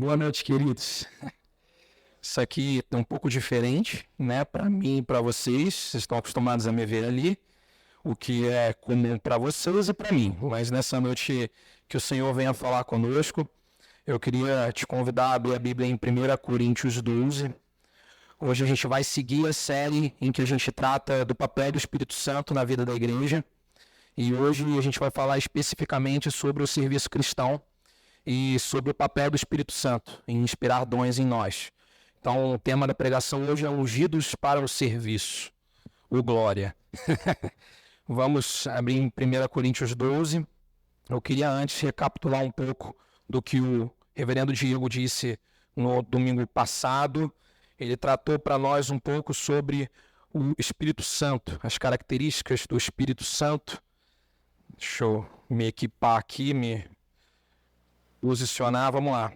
Boa noite, queridos. Isso aqui é um pouco diferente, né? Para mim e para vocês. Vocês estão acostumados a me ver ali, o que é comum para vocês e para mim. Mas nessa noite que o Senhor venha falar conosco, eu queria te convidar a abrir a Bíblia em 1 Coríntios 12. Hoje a gente vai seguir a série em que a gente trata do papel do Espírito Santo na vida da igreja. E hoje a gente vai falar especificamente sobre o serviço cristão e sobre o papel do Espírito Santo em inspirar dons em nós. Então, o tema da pregação hoje é ungidos para o serviço, o glória. Vamos abrir em 1 Coríntios 12. Eu queria antes recapitular um pouco do que o reverendo Diego disse no domingo passado. Ele tratou para nós um pouco sobre o Espírito Santo, as características do Espírito Santo. Deixa eu me equipar aqui, me posicionar, vamos lá.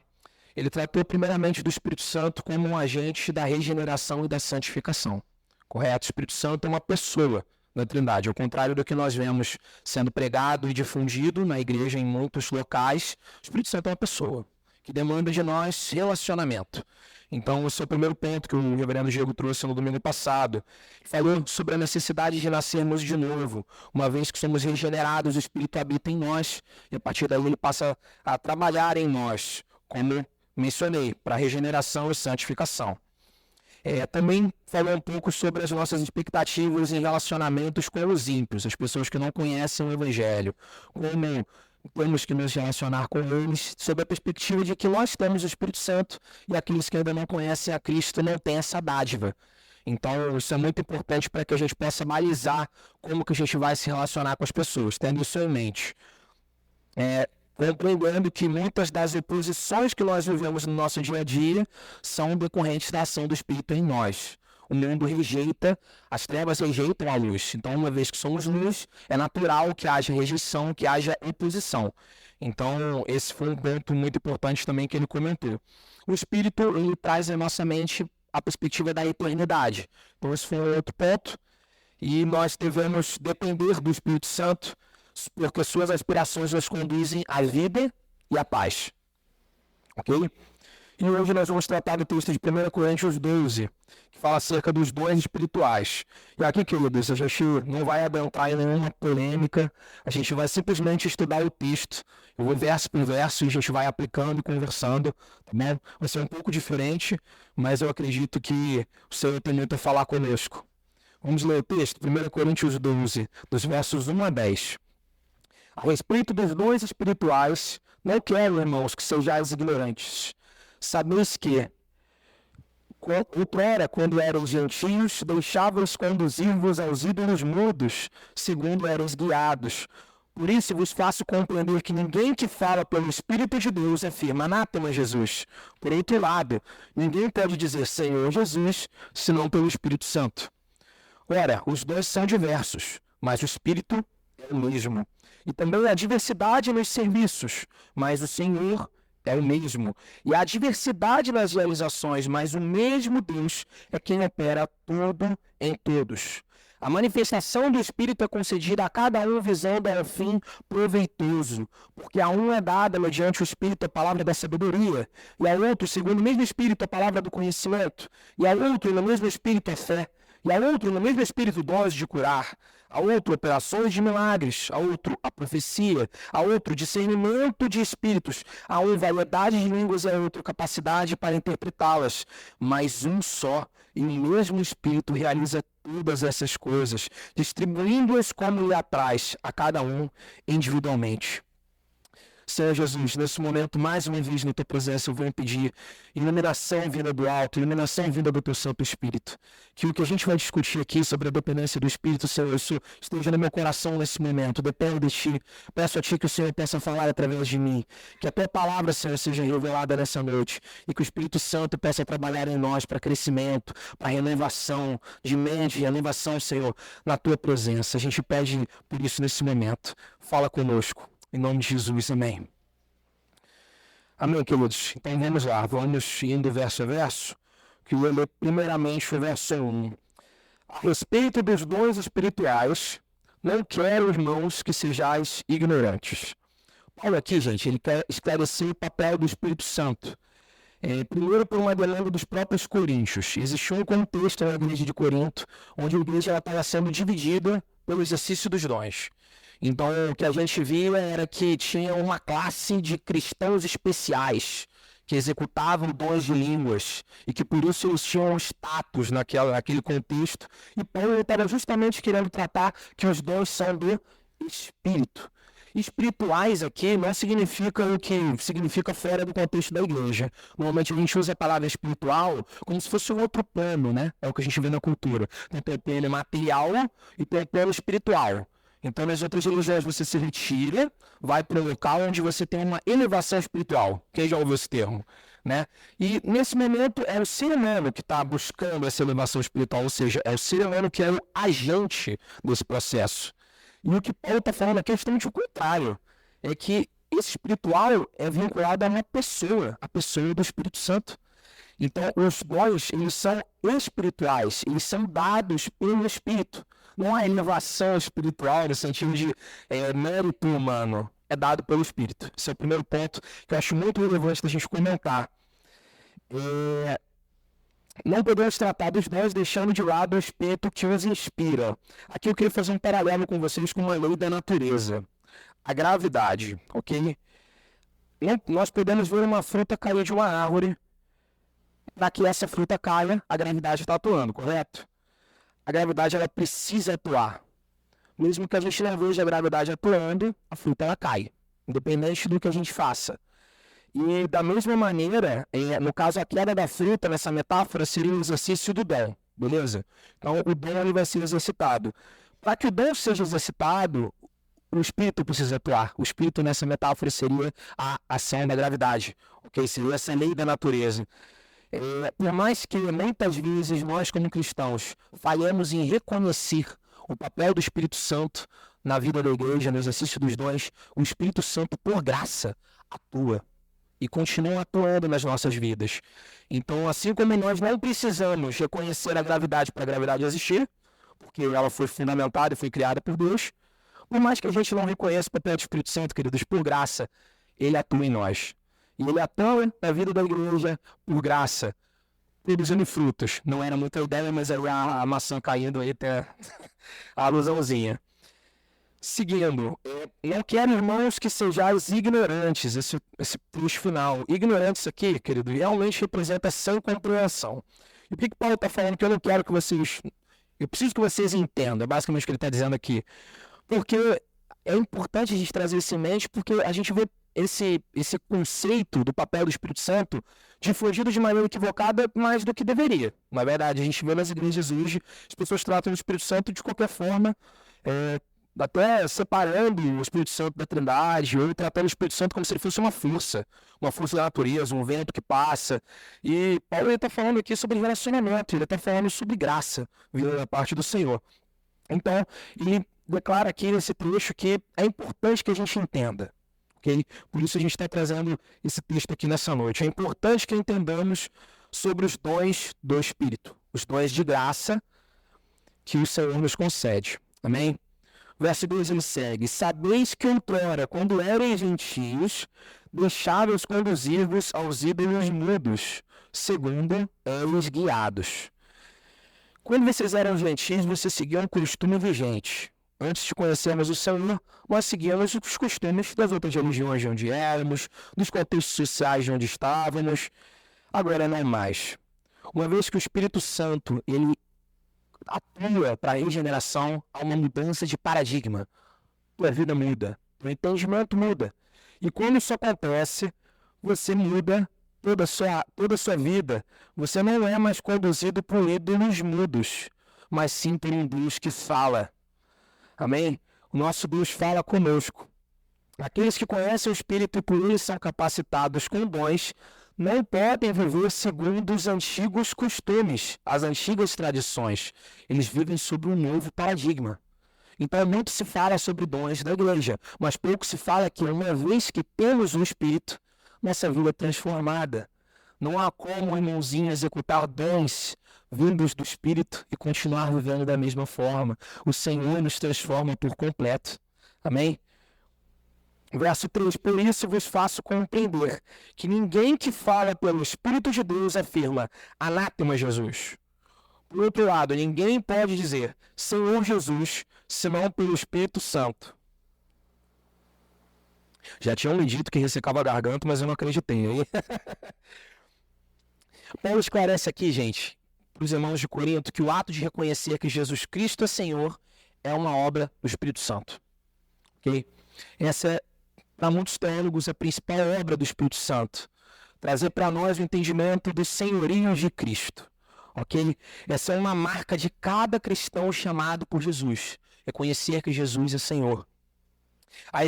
Ele tratou primeiramente do Espírito Santo como um agente da regeneração e da santificação. Correto? O Espírito Santo é uma pessoa na Trindade, ao contrário do que nós vemos sendo pregado e difundido na igreja em muitos locais. O Espírito Santo é uma pessoa que demanda de nós relacionamento. Então, esse é o primeiro ponto que o reverendo Diego trouxe no domingo passado. Falou sobre a necessidade de nascermos de novo, uma vez que somos regenerados, o Espírito habita em nós, e a partir daí ele passa a trabalhar em nós, como mencionei, para regeneração e santificação. Também falou um pouco sobre as nossas expectativas em relacionamentos com os ímpios, as pessoas que não conhecem o Evangelho, como temos que nos relacionar com eles, sob a perspectiva de que nós temos o Espírito Santo e aqueles que ainda não conhecem a Cristo não têm essa dádiva. Então, isso é muito importante para que a gente possa balizar como que a gente vai se relacionar com as pessoas, tendo isso em mente. Compreendendo que muitas das oposições que nós vivemos no nosso dia a dia são decorrentes da ação do Espírito em nós. O mundo rejeita, as trevas rejeitam a luz. Então, uma vez que somos luz, é natural que haja rejeição, que haja oposição. Então, esse foi um ponto muito importante também que ele comentou. O Espírito, ele traz à nossa mente a perspectiva da eternidade. Então, esse foi um outro ponto. E nós devemos depender do Espírito Santo, porque suas aspirações nos conduzem à vida e à paz. Ok? E hoje nós vamos tratar do texto de 1 Coríntios 12, que fala acerca dos dons espirituais. E aqui, queridos, a gente não vai adentrar em nenhuma polêmica, a gente vai simplesmente estudar o texto, eu vou verso por verso e a gente vai aplicando e conversando, tá bom? Vai ser um pouco diferente, mas eu acredito que o Senhor tem muito a falar conosco. Vamos ler o texto, 1 Coríntios 12, dos versos 1 a 10. A respeito dos dons espirituais, não quero, irmãos, que sejais ignorantes. Sabeis que, outrora, quando eram gentios, deixava-os conduzir-vos aos ídolos mudos, segundo eram guiados. Por isso vos faço compreender que ninguém que fala pelo Espírito de Deus afirma anátema Jesus. Por outro lado, ninguém pode dizer Senhor Jesus, senão pelo Espírito Santo. Ora, os dons são diversos, mas o Espírito é o mesmo. E também há diversidade nos serviços, mas o Senhor é o mesmo. E há diversidade nas realizações, mas o mesmo Deus é quem opera tudo em todos. A manifestação do Espírito é concedida a cada um visando ao fim proveitoso, porque a um é dada mediante o Espírito a palavra da sabedoria, e a outro, segundo o mesmo Espírito, a palavra do conhecimento, e a outro, no mesmo Espírito, a fé, e a outro, no mesmo Espírito, dons de curar, a outro, operações de milagres, a outro, a profecia, a outro, discernimento de espíritos, a um, variedade de línguas e a outro, capacidade para interpretá-las. Mas um só e o mesmo Espírito realiza todas essas coisas, distribuindo-as como lhe apraz a cada um individualmente. Senhor Jesus, nesse momento, mais uma vez na tua presença, eu venho pedir iluminação vinda do alto, iluminação vinda do teu Santo Espírito. Que o que a gente vai discutir aqui sobre a dependência do Espírito, Senhor, isso esteja no meu coração nesse momento. Dependo de ti. Peço a ti que o Senhor possa falar através de mim. Que a tua palavra, Senhor, seja revelada nessa noite. E que o Espírito Santo possa trabalhar em nós para crescimento, para renovação de mente, renovação, Senhor, na tua presença. A gente pede por isso nesse momento. Fala conosco. Em nome de Jesus, amém. Amém, queridos. Então vamos lá, vamos indo verso a verso, que eu leio primeiramente o verso 1. A respeito dos dons espirituais, não quero, irmãos, que sejais ignorantes. Paulo aqui, gente, ele quer esclarecer o papel do Espírito Santo. Primeiro, por uma demanda dos próprios coríntios. Existiu um contexto na igreja de Corinto, onde a igreja estava sendo dividida pelo exercício dos dons. Então, o que a gente via era que tinha uma classe de cristãos especiais, que executavam dons de línguas, e que por isso eles tinham status naquele contexto. E Paulo estava justamente querendo tratar que os dons são do Espírito. Espirituais aqui não significa o que significa fora do contexto da igreja. Normalmente a gente usa a palavra espiritual como se fosse um outro plano, né? É o que a gente vê na cultura. Tem o plano material e tem o plano espiritual. Então, nas outras religiões, você se retira, vai para um local onde você tem uma elevação espiritual. Quem já ouviu esse termo? Né? E, nesse momento, é o ser humano que está buscando essa elevação espiritual, ou seja, é o ser humano que é o agente desse processo. E o que Paulo está falando aqui é justamente o contrário. É que esse espiritual é vinculado a uma pessoa, a pessoa do Espírito Santo. Então, os dons, eles são espirituais, eles são dados pelo Espírito. Não há elevação espiritual no sentido de mérito humano, é dado pelo Espírito. Esse é o primeiro ponto que eu acho muito relevante da gente comentar. Não podemos tratar dos dons deixando de lado o Espírito que os inspira. Aqui eu queria fazer um paralelo com vocês com uma lei da natureza. A gravidade, ok? Nós podemos ver uma fruta cair de uma árvore. Para que essa fruta caia, a gravidade está atuando, correto? A gravidade ela precisa atuar. Mesmo que a gente não veja a gravidade atuando, a fruta ela cai, independente do que a gente faça. E da mesma maneira, no caso a queda da fruta, nessa metáfora, seria o exercício do dom, beleza? Então o dom ele vai ser exercitado. Para que o dom seja exercitado, o espírito precisa atuar. O espírito nessa metáfora seria a ação da gravidade, ok? Seria essa lei da natureza. Por mais que muitas vezes nós, como cristãos, falhamos em reconhecer o papel do Espírito Santo na vida da igreja, no exercício dos dons, o Espírito Santo, por graça, atua e continua atuando nas nossas vidas. Então, assim como nós não precisamos reconhecer a gravidade para a gravidade existir, porque ela foi fundamentada e foi criada por Deus, por mais que a gente não reconheça o papel do Espírito Santo, queridos, por graça, ele atua em nós. E ele atua na vida da igreja por graça, produzindo frutos. Não era muita ideia, mas era a maçã caindo aí até a alusãozinha. Seguindo, não quero, irmãos, que sejais ignorantes, esse trecho final. Ignorantes aqui, querido, realmente representa essa incompreensão. E por que Paulo está falando que eu não quero que vocês... Eu preciso que vocês entendam, é basicamente o que ele está dizendo aqui. Porque é importante a gente trazer isso em mente, porque a gente vê esse conceito do papel do Espírito Santo difundido de maneira equivocada mais do que deveria. Na verdade, a gente vê nas igrejas hoje, as pessoas tratam o Espírito Santo de qualquer forma, até separando o Espírito Santo da Trindade, ou tratando o Espírito Santo como se ele fosse uma força da natureza, um vento que passa. E Paulo está falando aqui sobre relacionamento, ele está falando sobre graça, vindo da parte do Senhor. Então, ele declara aqui nesse trecho que é importante que a gente entenda. Okay? Por isso a gente está trazendo esse texto aqui nessa noite. É importante que entendamos sobre os dons do Espírito, os dons de graça que o Senhor nos concede. Amém? Verso 2 ele segue: sabeis que outrora, quando eram gentios, deixáveis conduzir-vos aos ídolos mudos, segundo eles guiados. Quando vocês eram gentios, vocês seguiam um costume vigente. Antes de conhecermos o Senhor, nós seguíamos os costumes das outras religiões de onde éramos, dos contextos sociais de onde estávamos. Agora não é mais. Uma vez que o Espírito Santo ele atua para a regeneração, há uma mudança de paradigma. Tua vida muda, teu entendimento muda. E quando isso acontece, você muda toda a sua vida. Você não é mais conduzido por ídolos mudos, mas sim por um Deus que fala. Amém? O nosso Deus fala conosco. Aqueles que conhecem o Espírito e por ele são capacitados com dons, não podem viver segundo os antigos costumes, as antigas tradições. Eles vivem sob um novo paradigma. Então, muito se fala sobre dons da igreja, mas pouco se fala que, uma vez que temos o Espírito, nossa vida é transformada. Não há como, irmãozinho, executar dons vindos do Espírito e continuar vivendo da mesma forma. O Senhor nos transforma por completo. Amém? Verso 3, por isso vos faço compreender que ninguém que fala pelo Espírito de Deus afirma, anátema Jesus. Por outro lado, ninguém pode dizer, Senhor Jesus, senão pelo Espírito Santo. Já tinham me dito que ressecava a garganta, mas eu não acreditei. Hein? Paulo esclarece aqui, gente, para os irmãos de Corinto, que o ato de reconhecer que Jesus Cristo é Senhor é uma obra do Espírito Santo. Okay? Essa é, para muitos teólogos, a principal obra do Espírito Santo. Trazer para nós o entendimento dos senhorios de Cristo. Okay? Essa é uma marca de cada cristão chamado por Jesus. Reconhecer que Jesus é Senhor. A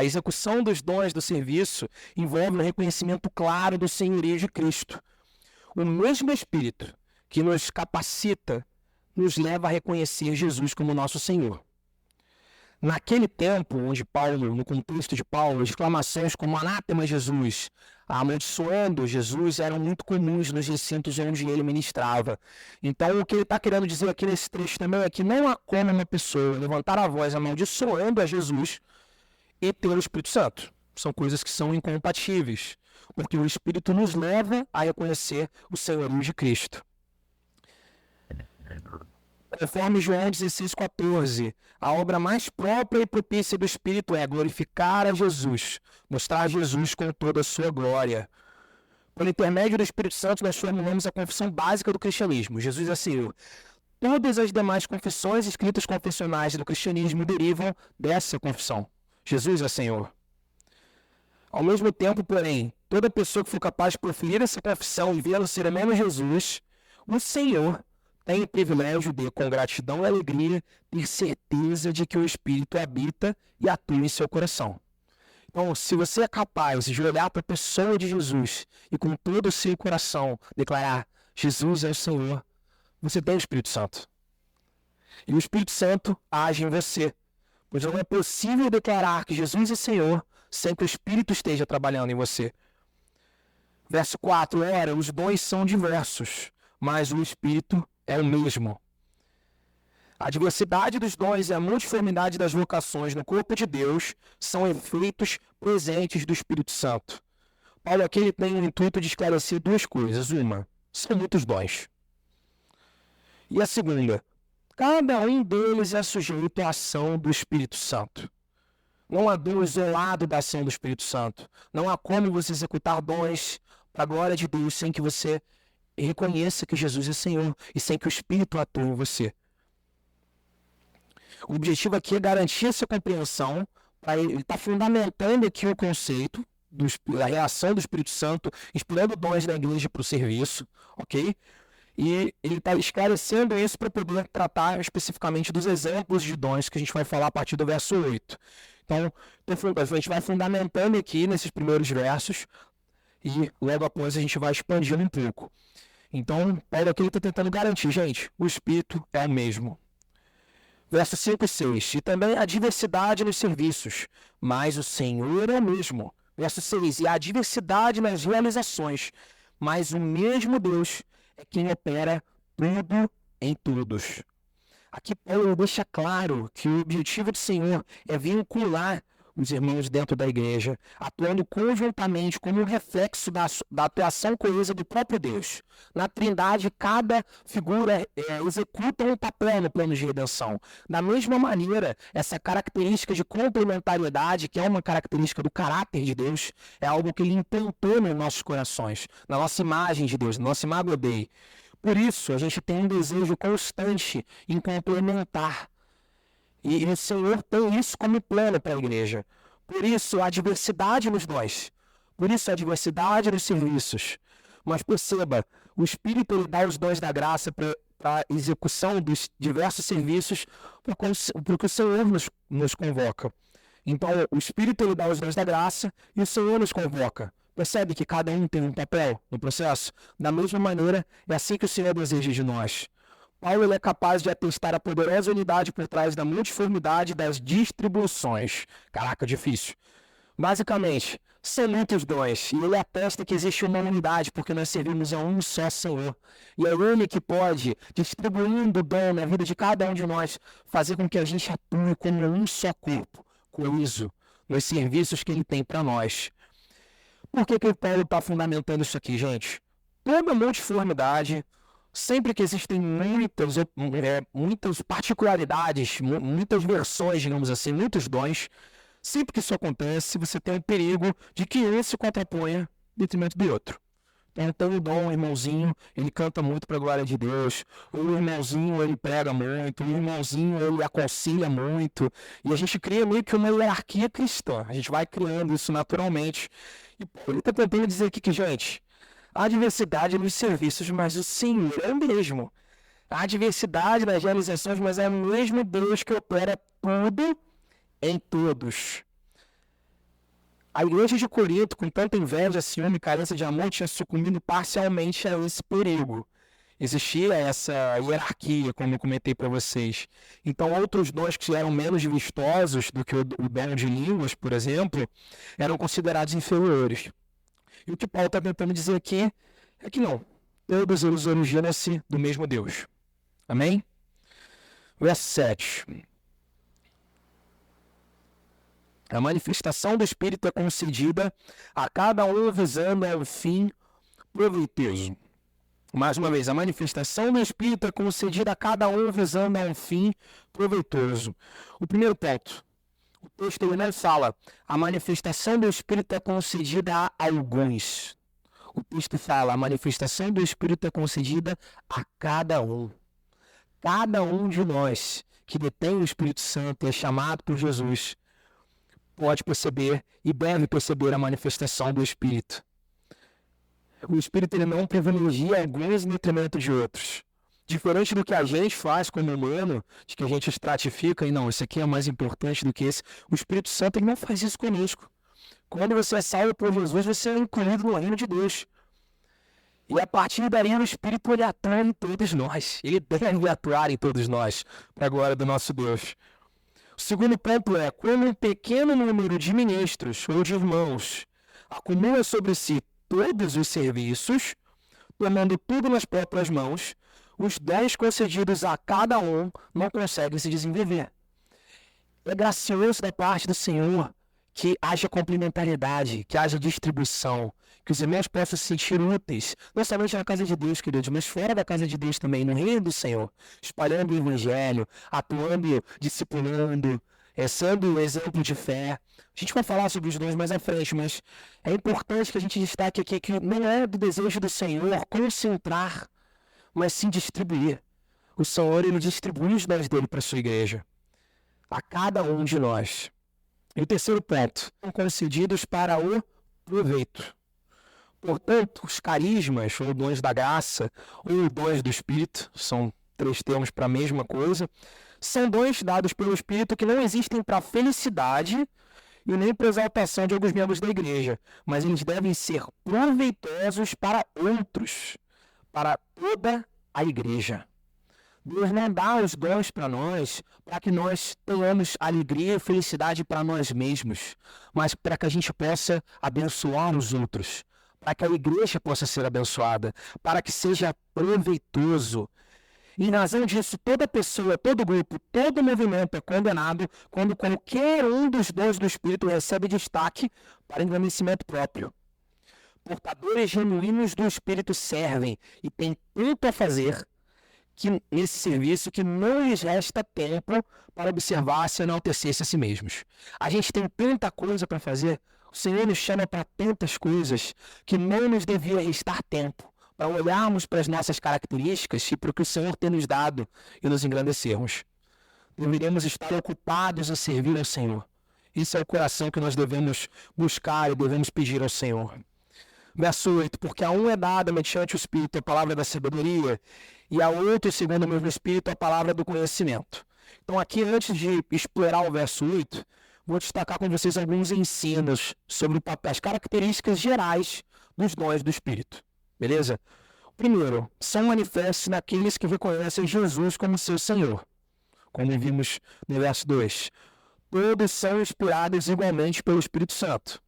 execução dos dons do serviço envolve um reconhecimento claro do senhorio de Cristo. O mesmo Espírito que nos capacita nos leva a reconhecer Jesus como nosso Senhor. Naquele tempo, onde Paulo, no contexto de Paulo, exclamações como anátema Jesus, amaldiçoando Jesus, eram muito comuns nos recintos onde ele ministrava. Então, o que ele está querendo dizer aqui nesse trecho também é que não há como uma pessoa levantar a voz amaldiçoando a Jesus e ter o Espírito Santo. São coisas que são incompatíveis, porque o Espírito nos leva a reconhecer o senhorio de Cristo. Conforme João 16,14, a obra mais própria e propícia do Espírito é glorificar a Jesus, mostrar a Jesus com toda a sua glória. Por intermédio do Espírito Santo, nós formulamos a confissão básica do cristianismo. Jesus é Senhor. Todas as demais confissões e escritas confessionais do cristianismo derivam dessa confissão. Jesus é Senhor. Ao mesmo tempo, porém, toda pessoa que for capaz de proferir essa confissão e vê-lo ser menos Jesus, o Senhor, tem o privilégio de, com gratidão e alegria, ter certeza de que o Espírito habita e atua em seu coração. Então, se você é capaz de olhar para a pessoa de Jesus e com todo o seu coração declarar Jesus é o Senhor, você tem o Espírito Santo. E o Espírito Santo age em você. Pois não é possível declarar que Jesus é Senhor sem que o Espírito esteja trabalhando em você. Verso 4, ora, os dons são diversos, mas o Espírito é o mesmo. A diversidade dos dons e a multiformidade das vocações no corpo de Deus são efeitos presentes do Espírito Santo. Paulo aqui ele tem o intuito de esclarecer duas coisas. Uma, são muitos dons. E a segunda, cada um deles é sujeito à ação do Espírito Santo. Não há dom isolado da ação do Espírito Santo. Não há como você executar dons para a glória de Deus sem que você reconheça que Jesus é Senhor e sem que o Espírito atue em você. O objetivo aqui é garantir essa compreensão. Ele está fundamentando aqui o conceito da reação do Espírito Santo, inspirando dons da igreja para o serviço, ok? E ele está esclarecendo isso para poder tratar especificamente dos exemplos de dons que a gente vai falar a partir do verso 8. Então, a gente vai fundamentando aqui nesses primeiros versos e logo após a gente vai expandindo um pouco. Então, Paulo aqui está tentando garantir, gente, o Espírito é o mesmo. Versos 5 e 6. E também há diversidade nos serviços, mas o Senhor é o mesmo. Verso 6. E há diversidade nas realizações, mas o mesmo Deus é quem opera tudo em todos. Aqui Paulo deixa claro que o objetivo do Senhor é vincular os irmãos dentro da igreja, atuando conjuntamente como um reflexo da atuação coesa do próprio Deus. Na Trindade, cada figura executa um papel no plano de redenção. Da mesma maneira, essa característica de complementariedade, que é uma característica do caráter de Deus, é algo que ele implantou nos nossos corações, na nossa imagem de Deus, na nossa imago Dei. Por isso, a gente tem um desejo constante em complementar. E o Senhor tem isso como plano para a igreja. Por isso, há diversidade nos dons. Por isso, há diversidade nos serviços. Mas perceba, o Espírito ele dá os dons da graça para a execução dos diversos serviços para que o Senhor nos convoca. Então, o Espírito ele dá os dons da graça e o Senhor nos convoca. Percebe que cada um tem um papel no processo? Da mesma maneira, é assim que o Senhor deseja de nós. Paulo ele é capaz de atestar a poderosa unidade por trás da multiformidade das distribuições. Caraca, difícil. Basicamente, são muitos dons, e ele atesta que existe uma unidade, porque nós servimos a um só Senhor. E é Ele que pode, distribuindo o dom na vida de cada um de nós, fazer com que a gente atue como um só corpo, coeso, nos serviços que ele tem para nós. Por que o Paulo está fundamentando isso aqui, gente? Toda multiformidade, sempre que existem muitas particularidades, muitas versões, digamos assim, muitos dons, sempre que isso acontece, você tem o perigo de que um se contraponha em detrimento do outro. Então o dom, o irmãozinho, ele canta muito para a glória de Deus, o irmãozinho, ele prega muito, o irmãozinho, ele aconselha muito, e a gente cria meio que uma hierarquia cristã, a gente vai criando isso naturalmente. E ele está tentando dizer aqui que, gente, há diversidade nos serviços, mas o Senhor é o mesmo. Há diversidade nas realizações, mas é o mesmo Deus que opera tudo em todos. A igreja de Corinto, com tanta inveja, ciúme e carência de amor, tinha sucumbido parcialmente a esse perigo. Existia essa hierarquia, como eu comentei para vocês. Então, outros dons que eram menos vistosos do que o dom de línguas, por exemplo, eram considerados inferiores. E o que Paulo está tentando dizer aqui é que não. Todos eles originam-se do mesmo Deus. Amém? Verso 7. A manifestação do Espírito é concedida a cada um visando ao fim proveitoso. Mais uma vez, a manifestação do Espírito é concedida a cada um visando a um fim proveitoso. O primeiro ponto, o texto ele fala, a manifestação do Espírito é concedida a alguns. O texto fala, a manifestação do Espírito é concedida a cada um. Cada um de nós que detém o Espírito Santo e é chamado por Jesus pode perceber e deve perceber a manifestação do Espírito. O Espírito ele não privilegia alguns em detrimento de outros. Diferente do que a gente faz como humano, de que a gente estratifica e não, esse aqui é mais importante do que esse, o Espírito Santo ele não faz isso conosco. Quando você é salvo por Jesus, você é incluído no reino de Deus. E a partir daí o Espírito ele atua em todos nós. Ele deve atuar em todos nós, para a glória do nosso Deus. O segundo ponto é, quando um pequeno número de ministros ou de irmãos acumula sobre si todos os serviços, tomando tudo nas próprias mãos, os 10 concedidos a cada um não conseguem se desenvolver. É gracioso da parte do Senhor que haja complementariedade, que haja distribuição, que os irmãos possam se sentir úteis, não somente na casa de Deus, queridos, mas fora da casa de Deus também, no reino do Senhor, espalhando o Evangelho, atuando, discipulando, sendo um exemplo de fé. A gente vai falar sobre os dons mais à frente, mas é importante que a gente destaque aqui que não é do desejo do Senhor concentrar, mas sim distribuir. O Senhor, ele distribui os dons dele para a sua igreja, a cada um de nós. E o terceiro ponto, são concedidos para o proveito. Portanto, os carismas, ou dons da graça, ou dons do Espírito, são 3 termos para a mesma coisa, são dons dados pelo Espírito que não existem para a felicidade e nem para a exaltação de alguns membros da igreja, mas eles devem ser proveitosos para outros, para toda a igreja. Deus não dá os dons para nós para que nós tenhamos alegria e felicidade para nós mesmos, mas para que a gente possa abençoar os outros, para que a igreja possa ser abençoada, para que seja proveitoso. E em razão disso, toda pessoa, todo grupo, todo movimento é condenado quando qualquer um dos dons do Espírito recebe destaque para engrandecimento próprio. Portadores genuínos do Espírito servem e têm tanto a fazer nesse serviço que não lhes resta tempo para observar se enaltecer-se a si mesmos. A gente tem tanta coisa para fazer, o Senhor nos chama para tantas coisas que não nos devia restar tempo para olharmos para as nossas características e para o que o Senhor tem nos dado e nos engrandecermos. Deveríamos estar ocupados a servir ao Senhor. Isso é o coração que nós devemos buscar e devemos pedir ao Senhor. Verso 8, porque a um é dada mediante o Espírito a palavra da sabedoria, e a outro, segundo o mesmo Espírito, a palavra do conhecimento. Então aqui, antes de explorar o verso 8, vou destacar com vocês alguns ensinos sobre as características gerais dos dons do Espírito. Beleza? Primeiro, são manifestos naqueles que reconhecem Jesus como seu Senhor. Como vimos no verso 2. Todos são inspirados igualmente pelo Espírito Santo.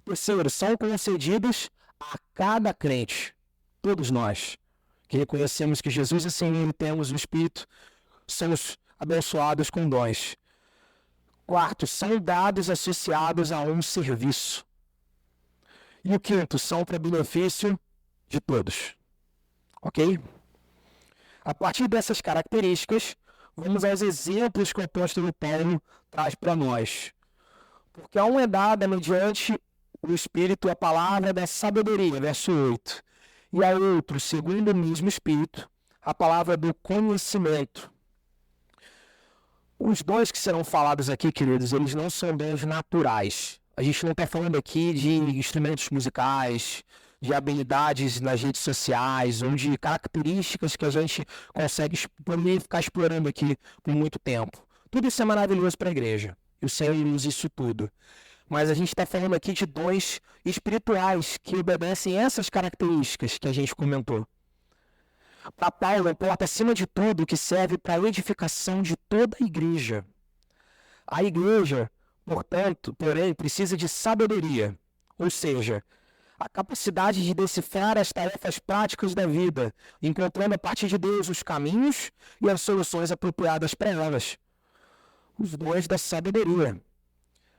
Terceiro, são concedidos a cada crente. Todos nós que reconhecemos que Jesus é Senhor e temos o Espírito, somos abençoados com dons. quarto, são dados associados a um serviço. E o quinto, são para benefício de todos. Ok? A partir dessas características, vamos aos exemplos que o apóstolo Paulo traz para nós. Porque a um é dada mediante o Espírito a palavra da sabedoria, verso 8. E a outro, segundo o mesmo Espírito, a palavra do conhecimento. Os dons que serão falados aqui, queridos, eles não são dons naturais. A gente não está falando aqui de instrumentos musicais, de habilidades nas redes sociais, ou de características que a gente consegue ficar explorando aqui por muito tempo. Tudo isso é maravilhoso para a igreja. E o Senhor usa isso tudo. Mas a gente está falando aqui de dons espirituais que obedecem essas características que a gente comentou. Para Paulo, importa acima de tudo que serve para a edificação de toda a igreja. A igreja, portanto, porém, precisa de sabedoria, ou seja, a capacidade de decifrar as tarefas práticas da vida, encontrando a partir de Deus os caminhos e as soluções apropriadas para elas. Os dons da sabedoria.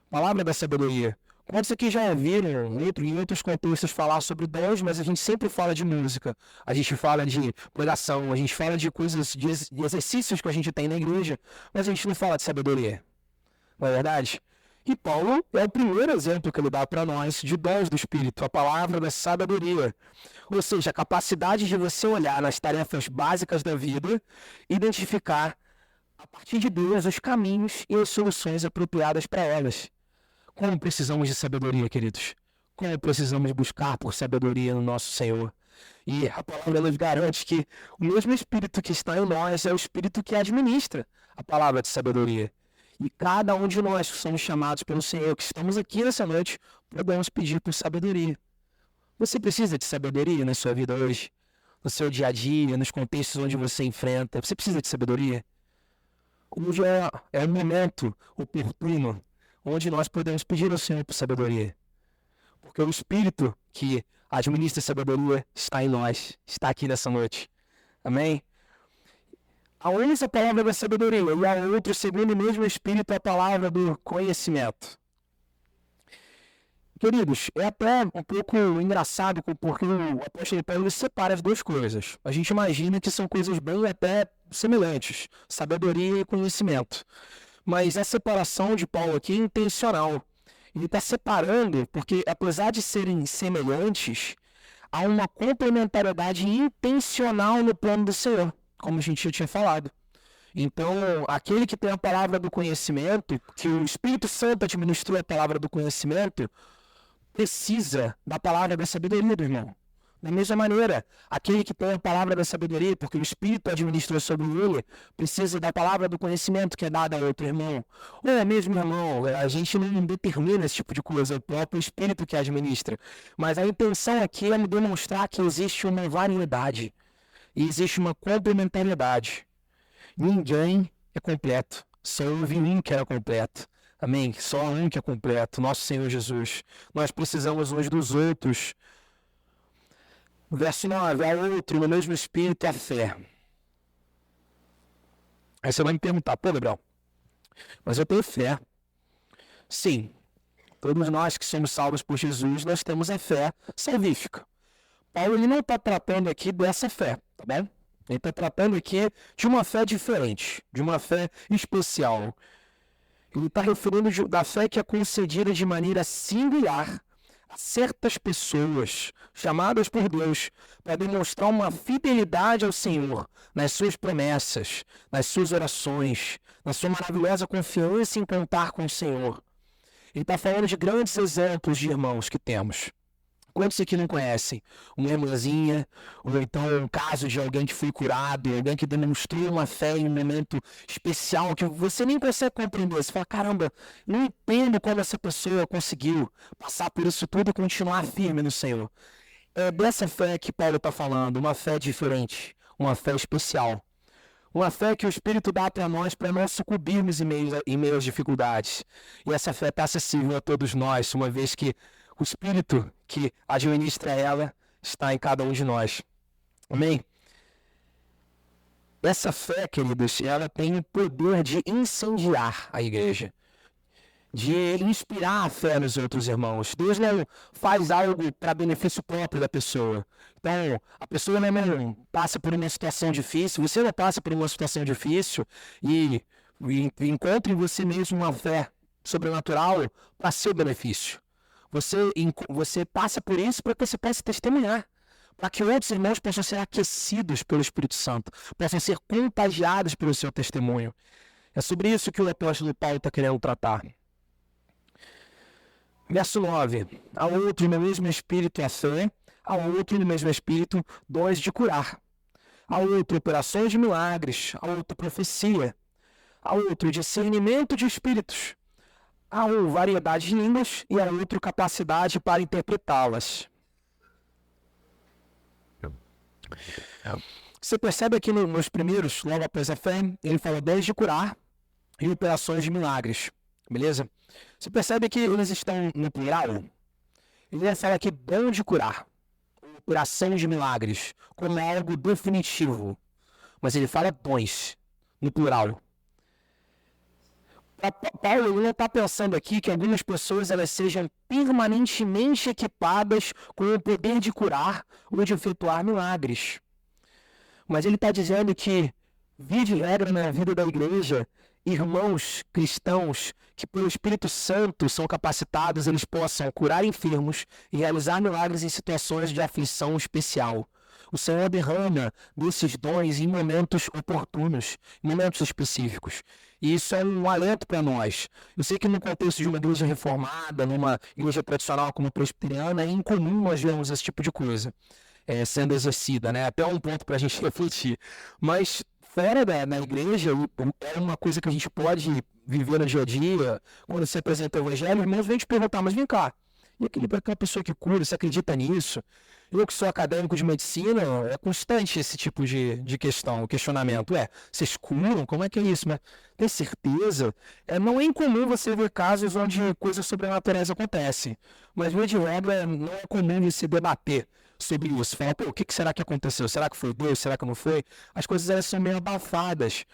Palavra da sabedoria. Quantos aqui já ouviram em outros contextos falar sobre dons, mas a gente sempre fala de música, a gente fala de pregação, a gente fala de coisas, de exercícios que a gente tem na igreja, mas a gente não fala de sabedoria. Não é verdade? E Paulo é o primeiro exemplo que ele dá para nós de dons do Espírito, a palavra da sabedoria. Ou seja, a capacidade de você olhar nas tarefas básicas da vida, identificar a partir de Deus os caminhos e as soluções apropriadas para elas. Como precisamos de sabedoria, queridos? Como precisamos buscar por sabedoria no nosso Senhor? E a palavra nos garante que o mesmo Espírito que está em nós é o Espírito que administra a palavra de sabedoria. E cada um de nós que somos chamados pelo Senhor, que estamos aqui nessa noite, podemos pedir por sabedoria. Você precisa de sabedoria na sua vida hoje? No seu dia a dia, nos contextos onde você enfrenta? Você precisa de sabedoria? Hoje é um momento oportuno onde nós podemos pedir ao Senhor por sabedoria. Porque o Espírito que administra a sabedoria está em nós, está aqui nessa noite. Amém? A uma é a palavra da sabedoria e a outra, segundo o mesmo Espírito, é a palavra do conhecimento. Queridos, é até um pouco engraçado porque o apóstolo Paulo separa as duas coisas. A gente imagina que são coisas bem até semelhantes, sabedoria e conhecimento. Mas a separação de Paulo aqui é intencional. Ele está separando porque, apesar de serem semelhantes, há uma complementariedade intencional no plano do Senhor, como a gente já tinha falado. Então, aquele que tem a palavra do conhecimento, que o Espírito Santo administrou a palavra do conhecimento, precisa da palavra da sabedoria do irmão. Da mesma maneira, aquele que tem a palavra da sabedoria, porque o Espírito administrou sobre ele, precisa da palavra do conhecimento que é dada ao outro irmão. Ou é mesmo irmão, a gente não determina esse tipo de coisa, é o próprio Espírito que administra. Mas a intenção aqui é demonstrar que existe uma variedade e existe uma complementariedade. Ninguém é completo, só houve um que era completo. Amém? Só um que é completo, nosso Senhor Jesus. Nós precisamos uns dos outros. Verso 9, a outro, no mesmo Espírito, é a fé. Aí você vai me perguntar, pô, Gabriel, mas eu tenho fé. Sim, todos nós que somos salvos por Jesus, nós temos a fé salvífica. Paulo ele não está tratando aqui dessa fé, tá bem? Ele está tratando aqui de uma fé diferente, de uma fé especial. Ele está referindo da fé que é concedida de maneira singular a certas pessoas chamadas por Deus para demonstrar uma fidelidade ao Senhor nas suas promessas, nas suas orações, na sua maravilhosa confiança em contar com o Senhor. Ele está falando de grandes exemplos de irmãos que temos. Quantos aqui não conhecem? Uma irmãzinha, ou então um caso de alguém que foi curado, alguém que demonstrou uma fé em um momento especial que você nem consegue compreender. Você fala, caramba, não entendo como essa pessoa conseguiu passar por isso tudo e continuar firme no Senhor. É dessa fé que Paulo está falando, uma fé diferente, uma fé especial. Uma fé que o Espírito dá para nós sucumbirmos em meio às dificuldades. E essa fé está acessível a todos nós, uma vez que o Espírito que administra ela está em cada um de nós. Amém? Essa fé, queridos, ela tem o poder de incendiar a igreja. de inspirar a fé nos outros irmãos. Deus não faz algo para benefício próprio da pessoa. Então, a pessoa não passa por uma situação difícil, você não passa por uma situação difícil e encontra em você mesmo uma fé sobrenatural para seu benefício. Você passa por isso para que você possa testemunhar, para que outros irmãos possam ser aquecidos pelo Espírito Santo, possam ser contagiados pelo seu testemunho. É sobre isso que o apóstolo Paulo está querendo tratar. Verso 9. Ao outro no mesmo espírito a fé, ao outro no mesmo espírito dons de curar, ao outro operações de milagres, ao outro profecia, ao outro discernimento de espíritos, ao variedade de línguas e ao outro capacidade para interpretá-las. Você percebe aqui nos primeiros, logo após a fé, ele fala dons de curar e operações de milagres. Beleza? Você percebe que eles estão no plural? Ele fala aqui dom de curar, operação de milagres, como algo definitivo. Mas ele fala dons, no plural. Paulo não está pensando aqui que algumas pessoas elas sejam permanentemente equipadas com o poder de curar ou de efetuar milagres. Mas ele está dizendo que, via de regra na vida da igreja, irmãos cristãos que pelo Espírito Santo são capacitados, eles possam curar enfermos e realizar milagres em situações de aflição especial. O Senhor derrama desses dons em momentos oportunos, em momentos específicos. E isso é um alento para nós. Eu sei que no contexto de uma igreja reformada, numa igreja tradicional como a presbiteriana, é incomum nós vermos esse tipo de coisa sendo exercida, né? Até um ponto para a gente refletir. Mas fora da igreja, é uma coisa que a gente pode viver no dia a dia. Quando você apresenta o evangelho, irmãos vêm te perguntar, mas vem cá, e aquela pessoa que cura, você acredita nisso? Eu que sou acadêmico de medicina, é constante esse tipo de questão, questionamento. Vocês curam? Como é que é isso? Mas tem certeza? Não é incomum você ver casos onde coisas sobrenaturais acontecem. Mas, de regra, não é comum você debater sobre isso. Falar, o que será que aconteceu? Será que foi Deus? Será que não foi? As coisas elas são meio abafadas.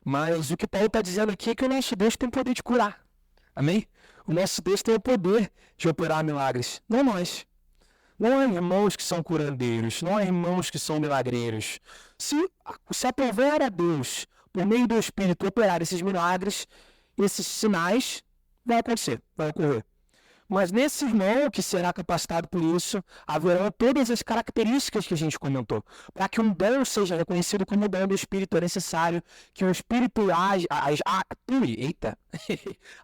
Mas o que Paulo está dizendo aqui é que o nosso Deus tem o poder de curar. Amém? O nosso Deus tem o poder de operar milagres, não nós. Não há irmãos que são curandeiros, não há irmãos que são milagreiros. Se aprover a Deus, por meio do Espírito, operar esses milagres, esses sinais, vai acontecer, vai ocorrer. Mas nesse irmão que será capacitado por isso, haverão todas as características que a gente comentou. Para que um dom seja reconhecido como dom do Espírito, é necessário que o Espírito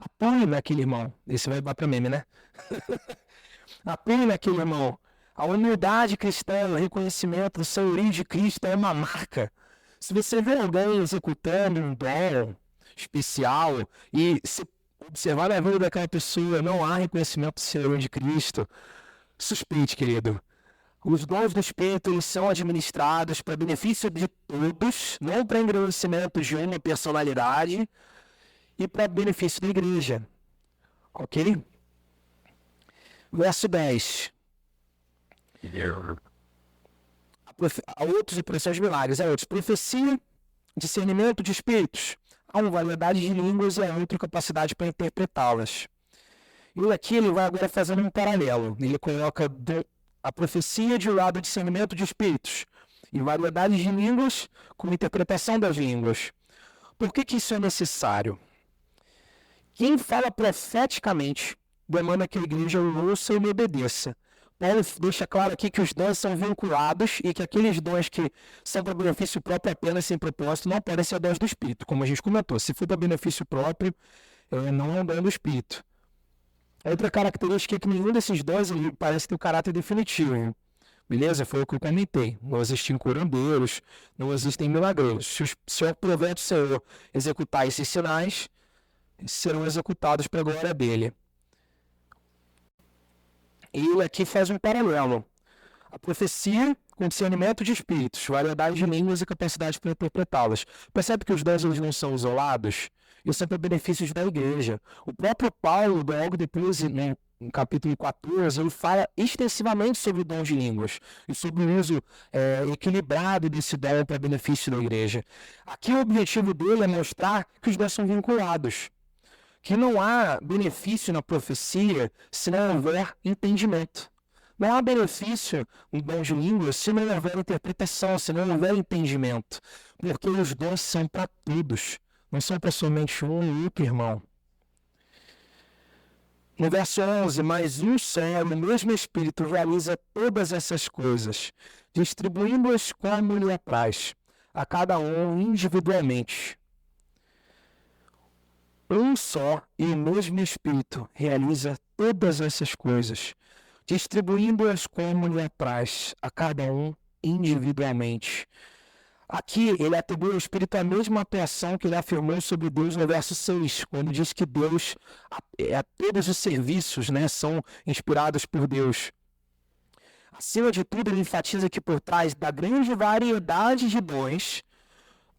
atue naquele irmão. Esse vai para meme, né? Atue naquele irmão. A humildade cristã, o reconhecimento do senhorio de Cristo é uma marca. Se você vê alguém executando um dom especial e se observar na vida daquela pessoa, não há reconhecimento do senhorio de Cristo, suspeite, querido. Os dons do Espírito eles são administrados para benefício de todos, não para engrandecimento de uma personalidade e para benefício da igreja. Ok? Verso 10. Há outros expressões de milagres, outros. Profecia, discernimento de espíritos. Há uma variedade de línguas e há outra capacidade para interpretá-las. E aqui ele vai agora fazendo um paralelo. Ele coloca a profecia de lado do discernimento de espíritos e variedade de línguas com interpretação das línguas. Por que isso é necessário? Quem fala profeticamente demanda que a igreja ouça e me obedeça. Paulo deixa claro aqui que os dons são vinculados e que aqueles dons que são para benefício próprio apenas sem propósito não podem ser dons do Espírito, como a gente comentou. Se for para benefício próprio, não é um dom do Espírito. A outra característica é que nenhum desses dons parece ter o caráter definitivo. Hein? Beleza? Foi o que eu comentei. Não existem curandeiros, não existem milagreiros. Se o prover do Senhor executar esses sinais, serão executados para a glória dele. E ele aqui faz um paralelo. A profecia com discernimento de espíritos, variedade de línguas e capacidade para interpretá-las. Percebe que os dons não são isolados? Isso é para benefícios da igreja. O próprio Paulo, logo depois, no capítulo 14, ele fala extensivamente sobre o dom de línguas e sobre o uso equilibrado desse dom para benefício da igreja. Aqui o objetivo dele é mostrar que os dons são vinculados. que não há benefício na profecia se não houver entendimento. Não há benefício no dom de línguas se não houver interpretação, se não houver entendimento. Porque os dons são para todos, não são para somente um e outro irmão. No verso 11, mas um só, o mesmo Espírito realiza todas essas coisas, distribuindo-as como lhe apraz, a cada um individualmente. Um só e o mesmo Espírito realiza todas essas coisas, distribuindo-as como lhe apraz, a cada um individualmente. Aqui ele atribui ao Espírito a mesma atuação que ele afirmou sobre Deus no verso 6, quando diz que Deus, todos os serviços, são inspirados por Deus. Acima de tudo, ele enfatiza que por trás da grande variedade de dons,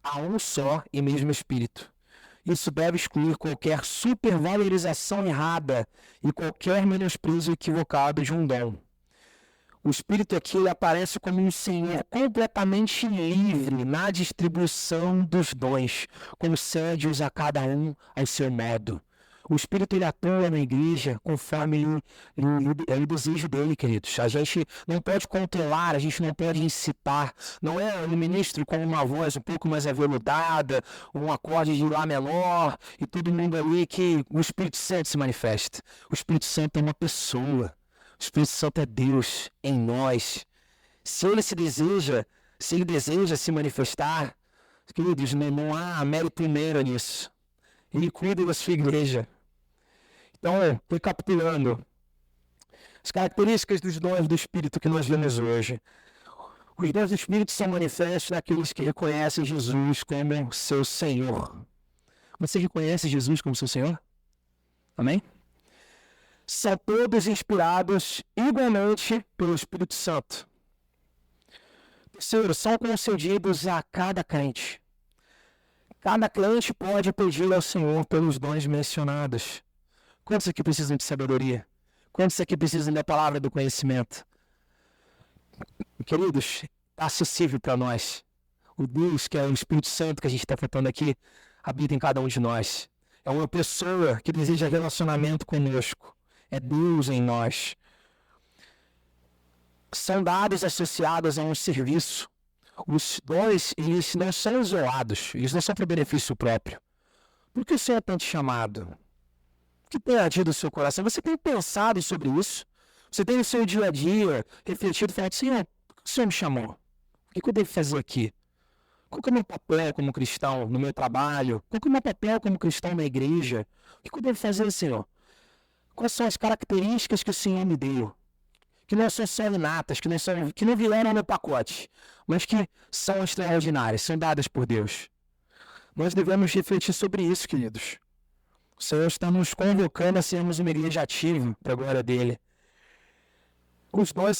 há um só e mesmo Espírito. Isso deve excluir qualquer supervalorização errada e qualquer menosprezo equivocado de um dom. O Espírito aqui ele aparece como um Senhor completamente livre na distribuição dos dons, concede-os a cada um ao seu modo. O Espírito ele atua na igreja conforme o desejo dele, queridos. A gente não pode controlar, a gente não pode incitar. Não é um ministro com uma voz um pouco mais aveludada, um acorde de Lá menor e todo mundo ali que o Espírito Santo se manifesta. O Espírito Santo é uma pessoa. O Espírito Santo é Deus em nós. Se ele deseja se manifestar, queridos, não há mérito primeiro nisso. Ele cuida da sua igreja. Então, recapitulando, as características dos dons do Espírito que nós vemos hoje. Os dons do Espírito são manifestos naqueles que reconhecem Jesus como seu Senhor. Você reconhece Jesus como seu Senhor? Amém? São todos inspirados igualmente pelo Espírito Santo. Terceiro, são concedidos a cada crente. Cada crente pode pedir ao Senhor pelos dons mencionados. Quantos aqui precisam de sabedoria? Quantos aqui precisam da palavra do conhecimento? Queridos, está acessível para nós. O Deus, que é o Espírito Santo que a gente está tratando aqui, habita em cada um de nós. É uma pessoa que deseja relacionamento conosco. É Deus em nós. São dados associados a um serviço. Os dons, eles não são isolados. Eles não são para benefício próprio. Por que o Senhor tem te chamado? O que tem ardido o seu coração? Você tem pensado sobre isso? Você tem no seu dia a dia refletido e falado, Senhor, por que o Senhor me chamou? O que eu devo fazer aqui? Qual que é o meu papel como cristão no meu trabalho? Qual que é o meu papel como cristão na igreja? O que eu devo fazer, Senhor? Quais são as características que o Senhor me deu? Que não são só inatas, que não vieram no pacote, mas que são extraordinárias, são dadas por Deus. Nós devemos refletir sobre isso, queridos. O Senhor está nos convocando a sermos uma igreja ativa para a glória dele. Os dons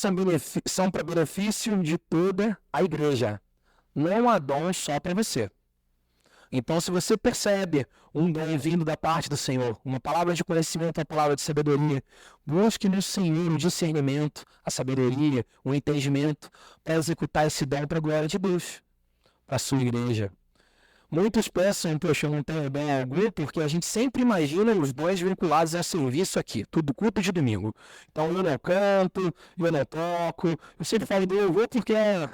são para benefício de toda a igreja. Não há dons só para você. Então, se você percebe um dom vindo da parte do Senhor, uma palavra de conhecimento, uma palavra de sabedoria, busque no Senhor o discernimento, a sabedoria, o entendimento para executar esse dom para a glória de Deus, para a sua igreja. Muitos pensam, poxa, eu não tenho dom algum, porque a gente sempre imagina os dons vinculados a serviço aqui, tudo culto de domingo. Então eu não canto, eu não toco, eu sempre falo, eu vou porque é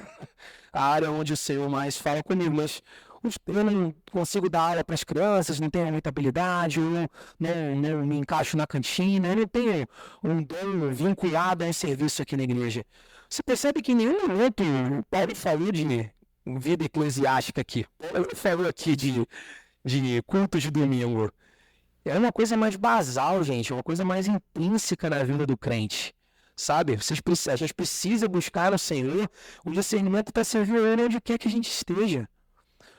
a área onde o Senhor mais fala comigo, mas eu não consigo dar aula para as crianças, não tenho muita habilidade, eu não me encaixo na cantina, eu não tenho um dom vinculado a um serviço aqui na igreja. Você percebe que em nenhum momento o Paulo falou de vida eclesiástica aqui. Eu falo aqui de culto de domingo. É uma coisa mais basal, gente. É uma coisa mais intrínseca na vida do crente. Sabe? A gente precisa buscar no Senhor o discernimento para servir Ele onde quer que a gente esteja.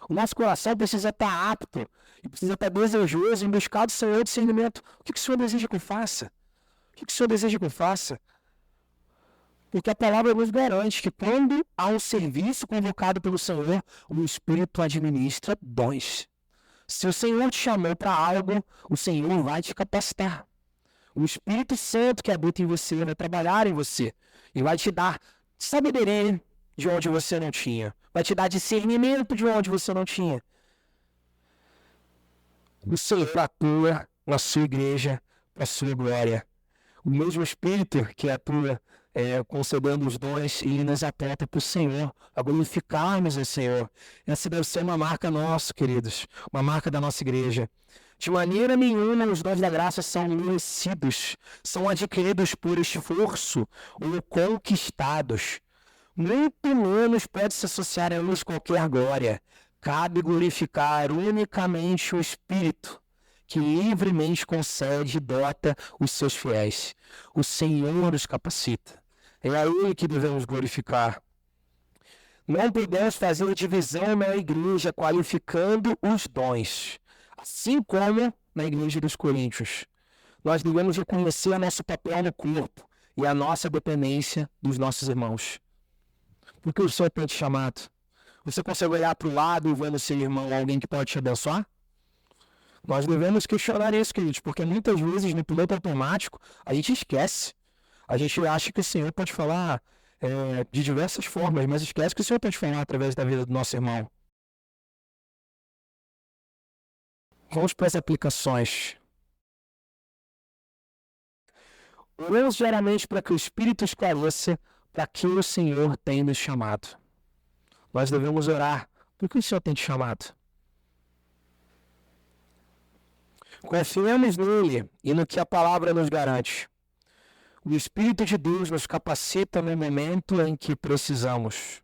O nosso coração precisa estar apto e precisa estar desejoso em buscar do Senhor o discernimento. O que o Senhor deseja que eu faça? O que o Senhor deseja que eu faça? Porque a palavra nos garante que quando há um serviço convocado pelo Senhor, o Espírito administra dons. Se o Senhor te chamou para algo, o Senhor vai te capacitar. O Espírito Santo que habita em você vai trabalhar em você e vai te dar sabedoria de onde você não tinha. Vai te dar discernimento de onde você não tinha. O Senhor atua na sua igreja, para a sua glória. O mesmo Espírito que atua concedendo os dons, ele nos aponta para o Senhor, a glorificarmos o Senhor. Essa deve ser uma marca nossa, queridos, uma marca da nossa igreja. De maneira nenhuma os dons da graça são merecidos, são adquiridos por esforço ou conquistados. Muito menos pode se associar a eles qualquer glória. Cabe glorificar unicamente o Espírito, que livremente concede e dota os seus fiéis. O Senhor os capacita. É a Ele que devemos glorificar. Não podemos fazer divisão na igreja qualificando os dons, assim como na igreja dos Coríntios. Nós devemos reconhecer o nosso papel no corpo e a nossa dependência dos nossos irmãos. Porque o Senhor tem te chamado. Você consegue olhar para o lado e ver no seu irmão alguém que pode te abençoar? Nós devemos questionar isso, queridos, porque muitas vezes no piloto automático a gente esquece. A gente acha que o Senhor pode falar de diversas formas, mas esquece que o Senhor pode falar através da vida do nosso irmão. Vamos para as aplicações. Oramos diariamente para que o Espírito esclareça para que o Senhor tem nos chamado. Nós devemos orar porque o Senhor tem te chamado. Confiemos nele e no que a palavra nos garante. O Espírito de Deus nos capacita no momento em que precisamos.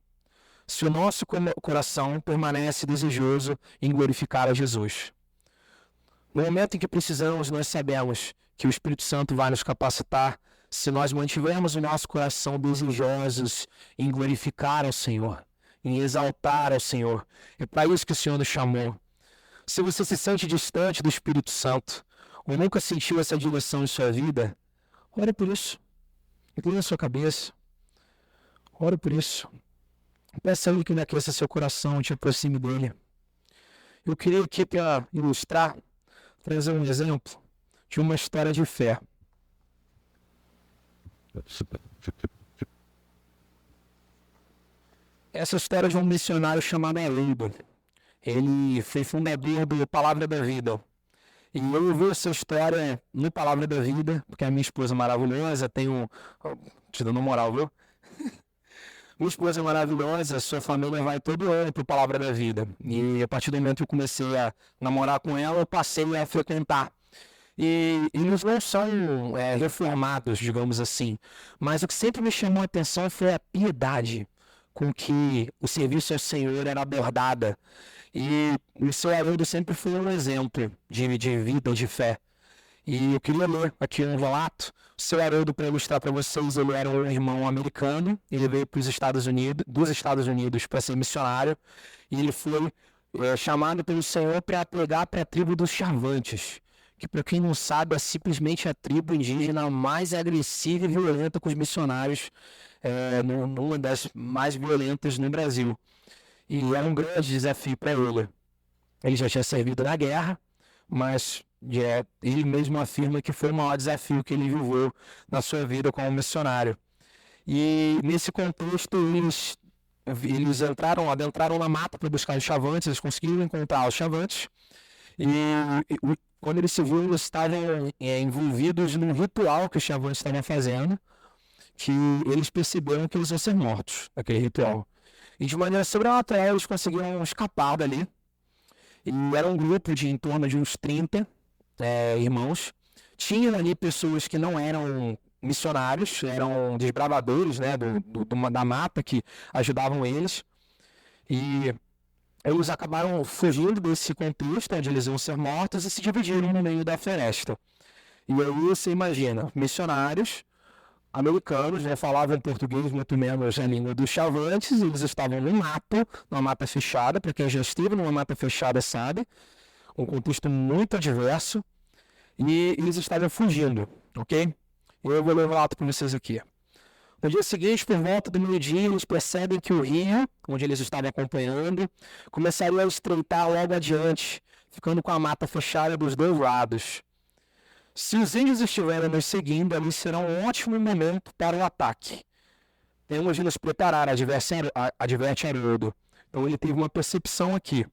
Se o nosso coração permanece desejoso em glorificar a Jesus. No momento em que precisamos, nós sabemos que o Espírito Santo vai nos capacitar se nós mantivermos o nosso coração desejosos em glorificar ao Senhor, em exaltar ao Senhor. É para isso que o Senhor nos chamou. Se você se sente distante do Espírito Santo, ou nunca sentiu essa direção em sua vida, ore por isso. Inclina a sua cabeça. Ore por isso. Peça a Ele que Ele aqueça seu coração e te aproxime dele. Eu queria aqui, para ilustrar, trazer um exemplo de uma história de fé. Essa história de um missionário chamado Elibo. Ele foi fundador do Palavra da Vida. E eu vi essa história no Palavra da Vida, porque a minha esposa é maravilhosa, te dando moral, viu? Minha esposa é maravilhosa, sua família vai todo ano para o Palavra da Vida. E a partir do momento que eu comecei a namorar com ela, eu passei a frequentar. E eles não são reformados, digamos assim. Mas o que sempre me chamou a atenção foi a piedade com que o serviço ao Senhor era abordada. E o seu Haroldo sempre foi um exemplo de vida, de fé. E eu queria ler aqui um relato. O seu Haroldo, para ilustrar para vocês, ele era um irmão americano. Ele veio para os Estados Unidos, dos Estados Unidos para ser missionário. E ele foi chamado pelo Senhor para pregar para a tribo dos Chavantes, que, para quem não sabe, é simplesmente a tribo indígena mais agressiva e violenta com os missionários, uma das mais violentas no Brasil. E era um grande desafio para ele. Ele já tinha servido na guerra, mas ele mesmo afirma que foi o maior desafio que ele viveu na sua vida como missionário. E nesse contexto, eles adentraram na mata para buscar os Chavantes, eles conseguiram encontrar os Chavantes. E quando eles se viram, eles estavam envolvidos num ritual que os Chavantes estavam fazendo, que eles perceberam que eles iam ser mortos naquele ritual. E de maneira sobrenatural eles conseguiram escapar dali. E era um grupo de em torno de uns 30 irmãos. Tinham ali pessoas que não eram missionários, eram desbravadores, né, da mata, que ajudavam eles. E eles acabaram fugindo desse contexto onde eles iam ser mortos e se dividiram no meio da floresta. E aí você imagina, missionários americanos, falavam português muito menos a língua dos Chavantes, eles estavam no mato, numa mata fechada, para quem já esteve numa mata fechada sabe, um contexto muito adverso, e eles estavam fugindo, ok? Eu vou ler o relato para vocês aqui. No dia seguinte, por volta do meio-dia, eles percebem que o rio, onde eles estavam acompanhando, começaria a estreitar logo adiante, ficando com a mata fechada dos dois lados. Se os índios estiverem nos seguindo, ali será um ótimo momento para o ataque. Temos de nos preparar, adverte Haroldo. Então ele teve uma percepção aqui.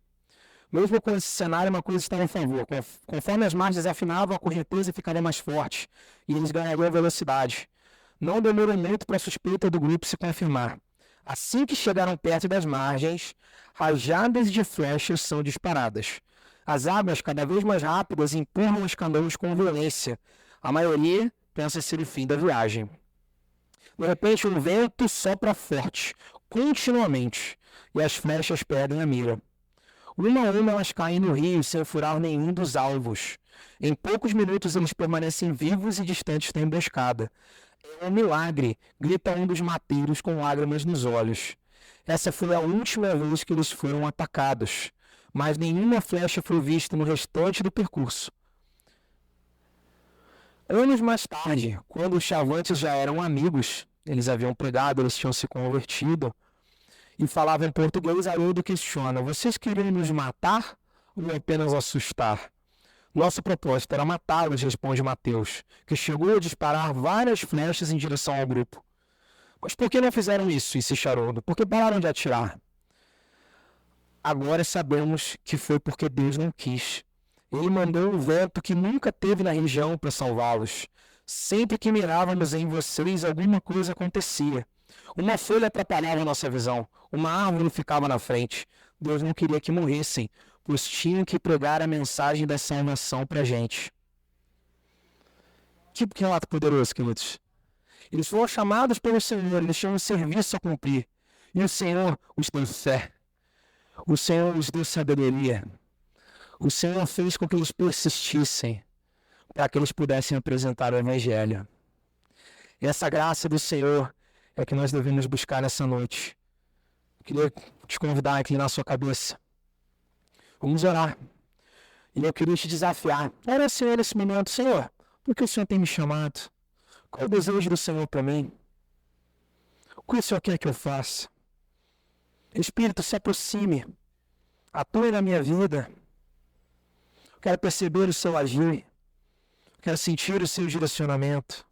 Mesmo com esse cenário, uma coisa estava em favor. Conforme as margens afinavam, a correnteza ficaria mais forte e eles ganhariam velocidade. Não demorou muito para a suspeita do grupo se confirmar. Assim que chegaram perto das margens, rajadas de flechas são disparadas. As águas, cada vez mais rápidas, empurram os canoas com violência. A maioria pensa ser o fim da viagem. De repente, um vento sopra forte, continuamente, e as flechas perdem a mira. Uma a uma elas caem no rio sem furar nenhum dos alvos. Em poucos minutos eles permanecem vivos e distantes da emboscada. É um milagre, grita um dos mateiros com lágrimas nos olhos. Essa foi a última vez que eles foram atacados, mas nenhuma flecha foi vista no restante do percurso. Anos mais tarde, quando os chavantes já eram amigos, eles haviam pregado, eles tinham se convertido, e falavam em português, Haroldo questiona: vocês queriam nos matar ou apenas assustar? Nosso propósito era matá-los, responde Mateus, que chegou a disparar várias flechas em direção ao grupo. Mas por que não fizeram isso? Insiste Haroldo. Por que pararam de atirar? Agora sabemos que foi porque Deus não quis. Ele mandou um vento que nunca teve na região para salvá-los. Sempre que mirávamos em vocês, alguma coisa acontecia. Uma folha atrapalhava nossa visão. Uma árvore ficava na frente. Deus não queria que morressem, pois tinham que pregar a mensagem da salvação para a gente. Que relato poderoso, queridos. Eles foram chamados pelo Senhor, eles tinham um serviço a cumprir. E o Senhor os deu fé. O Senhor os deu sabedoria. O Senhor fez com que eles persistissem, para que eles pudessem apresentar o Evangelho. E essa graça do Senhor é que nós devemos buscar nessa noite. Queria te convidar a inclinar a sua cabeça. Vamos orar. E eu queria te desafiar. Ora, Senhor, nesse momento, Senhor, por que o Senhor tem me chamado? Qual é o desejo do Senhor para mim? O que o Senhor quer que eu faça? Espírito, se aproxime. Atue na minha vida. Quero perceber o seu agir. Quero sentir o seu direcionamento.